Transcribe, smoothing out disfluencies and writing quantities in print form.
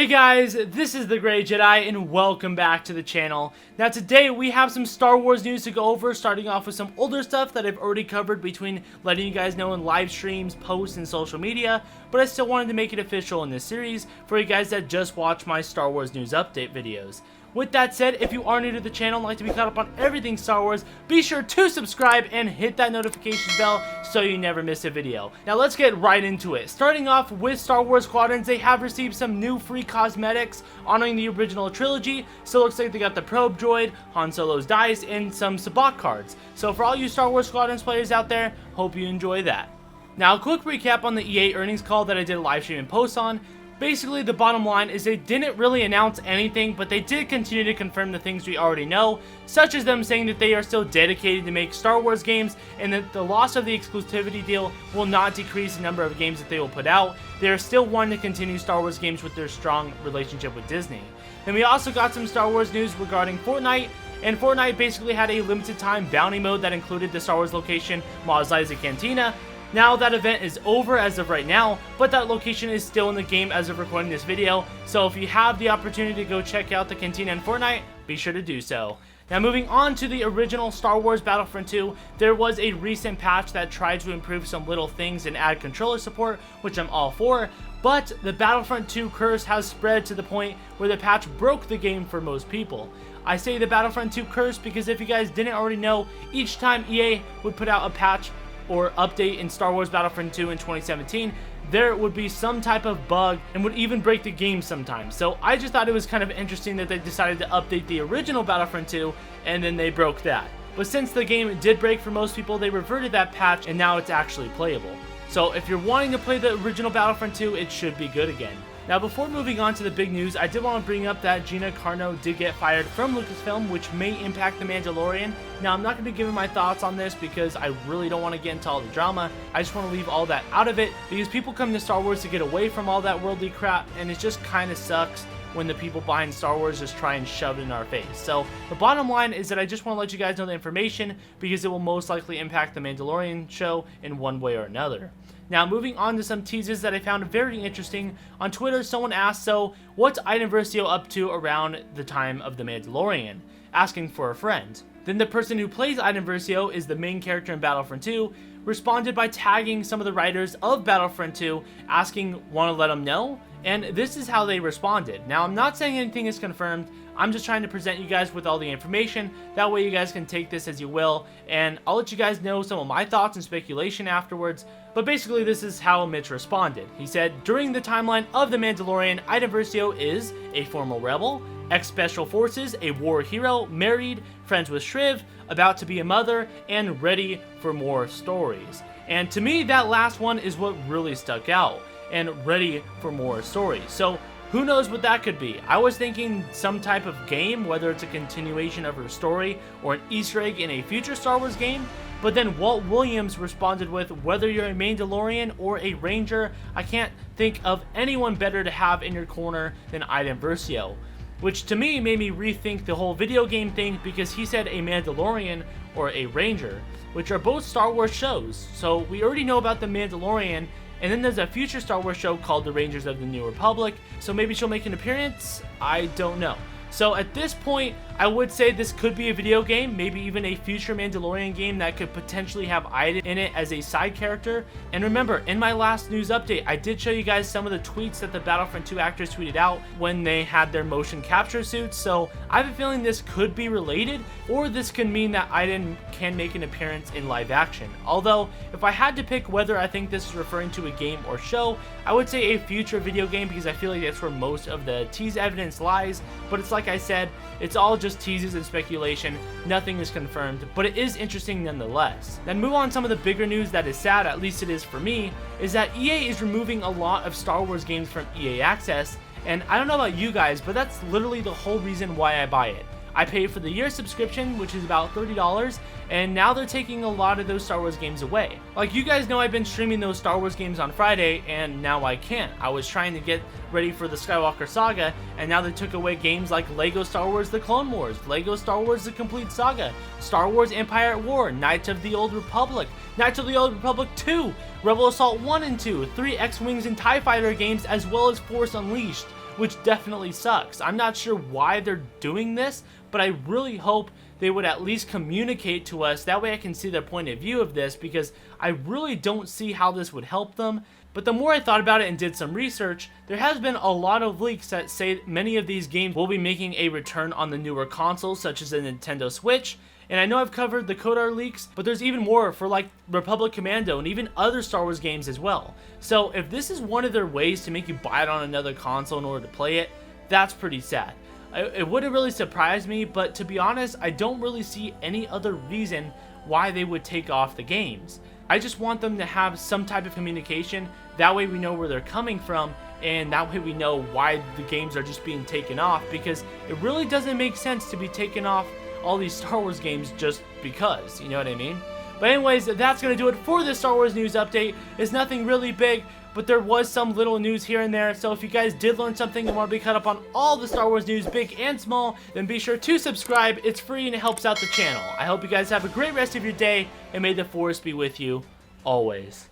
Hey guys, this is the Gray Jedi and welcome back to the channel. Now today we have some Star Wars news to go over, starting off with some older stuff that I've already covered between letting you guys know in live streams, posts, and social media, but I still wanted to make it official in this series for you guys that just watch my Star Wars news update videos. With that said, if you are new to the channel and like to be caught up on everything Star Wars, be sure to subscribe and hit that notification bell so you never miss a video. Now let's get right into it. Starting off with Star Wars Squadrons, they have received some new free cosmetics honoring the original trilogy. So it looks like they got the probe droid, Han Solo's dice, and some sabacc cards. So for all you Star Wars Squadrons players out there, hope you enjoy that. Now a quick recap on the EA earnings call that I did a live stream and post on. Basically, the bottom line is they didn't really announce anything, but they did continue to confirm the things we already know, such as them saying that they are still dedicated to make Star Wars games, and that the loss of the exclusivity deal will not decrease the number of games that they will put out. They are still wanting to continue Star Wars games with their strong relationship with Disney. Then we also got some Star Wars news regarding Fortnite, and Fortnite basically had a limited time bounty mode that included the Star Wars location Mos Eisley Cantina. Now that event is over as of right now, but that location is still in the game as of recording this video, so if you have the opportunity to go check out the Cantina in Fortnite, be sure to do so. Now moving on to the original Star Wars Battlefront 2, there was a recent patch that tried to improve some little things and add controller support, which I'm all for, but the Battlefront 2 curse has spread to the point where the patch broke the game for most people. I say the Battlefront 2 curse because if you guys didn't already know, each time EA would put out a patch or update in Star Wars Battlefront 2 in 2017, there would be some type of bug and would even break the game sometimes. So I just thought it was kind of interesting that they decided to update the original Battlefront 2 and then they broke that. But since the game did break for most people, they reverted that patch and now it's actually playable. So if you're wanting to play the original Battlefront 2, it should be good again. Now before moving on to the big news, I did want to bring up that Gina Carano did get fired from Lucasfilm, which may impact The Mandalorian. Now I'm not going to give my thoughts on this because I really don't want to get into all the drama. I just want to leave all that out of it because people come to Star Wars to get away from all that worldly crap, and it just kind of sucks when the people behind Star Wars just try and shove it in our face. So the bottom line is that I just want to let you guys know the information because it will most likely impact The Mandalorian show in one way or another. Now moving on to some teases that I found very interesting. On Twitter, someone asked, so what's Iden Versio up to around the time of The Mandalorian? Asking for a friend. Then the person who plays Iden Versio is the main character in Battlefront 2, responded by tagging some of the writers of Battlefront 2, asking, want to let them know? And this is how they responded. Now I'm not saying anything is confirmed, I'm just trying to present you guys with all the information, that way you guys can take this as you will, and I'll let you guys know some of my thoughts and speculation afterwards, but basically this is how Mitch responded. He said, during the timeline of The Mandalorian, Iden Versio is a former rebel, ex-special forces, a war hero, married, friends with Shriv, about to be a mother, and ready for more stories. And to me, that last one is what really stuck out, and ready for more stories. So who knows what that could be? I was thinking some type of game, whether it's a continuation of her story or an Easter egg in a future Star Wars game. But then Walt Williams responded with, whether you're a Mandalorian or a Ranger, I can't think of anyone better to have in your corner than Iden Versio. Which to me made me rethink the whole video game thing because he said a Mandalorian or a Ranger, which are both Star Wars shows. So we already know about the Mandalorian, and then there's a future Star Wars show called The Rangers of the New Republic, so maybe she'll make an appearance? I don't know. So at this point, I would say this could be a video game, maybe even a future Mandalorian game that could potentially have Iden in it as a side character. And remember, in my last news update, I did show you guys some of the tweets that the Battlefront 2 actors tweeted out when they had their motion capture suits. So I have a feeling this could be related, or this could mean that Iden can make an appearance in live action. Although, if I had to pick whether I think this is referring to a game or show, I would say a future video game because I feel like that's where most of the tease evidence lies. But it's like I said, it's all just teases and speculation, nothing is confirmed, but it is interesting nonetheless. Then move on to some of the bigger news that is sad, at least it is for me, is that EA is removing a lot of Star Wars games from EA Access, and I don't know about you guys, but that's literally the whole reason why I buy it. I paid for the year subscription, which is about $30, and now they're taking a lot of those Star Wars games away. Like you guys know, I've been streaming those Star Wars games on Friday, and now I can't. I was trying to get ready for the Skywalker Saga, and now they took away games like LEGO Star Wars The Clone Wars, LEGO Star Wars The Complete Saga, Star Wars Empire at War, Knights of the Old Republic, Knights of the Old Republic 2, Rebel Assault 1 and 2, 3 X-Wings and TIE Fighter games, as well as Force Unleashed, which definitely sucks. I'm not sure why they're doing this, but I really hope they would at least communicate to us. That way I can see their point of view of this, because I really don't see how this would help them. But the more I thought about it and did some research, there has been a lot of leaks that say many of these games will be making a return on the newer consoles, such as the Nintendo Switch. And I know I've covered the KOTOR leaks, but there's even more for like Republic Commando and even other Star Wars games as well. So if this is one of their ways to make you buy it on another console in order to play it, that's pretty sad. It wouldn't really surprise me, but to be honest, I don't really see any other reason why they would take off the games. I just want them to have some type of communication. That way we know where they're coming from, and that way we know why the games are just being taken off, because it really doesn't make sense to be taking off all these Star Wars games just because, you know what I mean? But anyways, that's going to do it for this Star Wars news update. It's nothing really big, but there was some little news here and there. So if you guys did learn something and want to be caught up on all the Star Wars news, big and small, then be sure to subscribe. It's free and it helps out the channel. I hope you guys have a great rest of your day, and may the Force be with you always.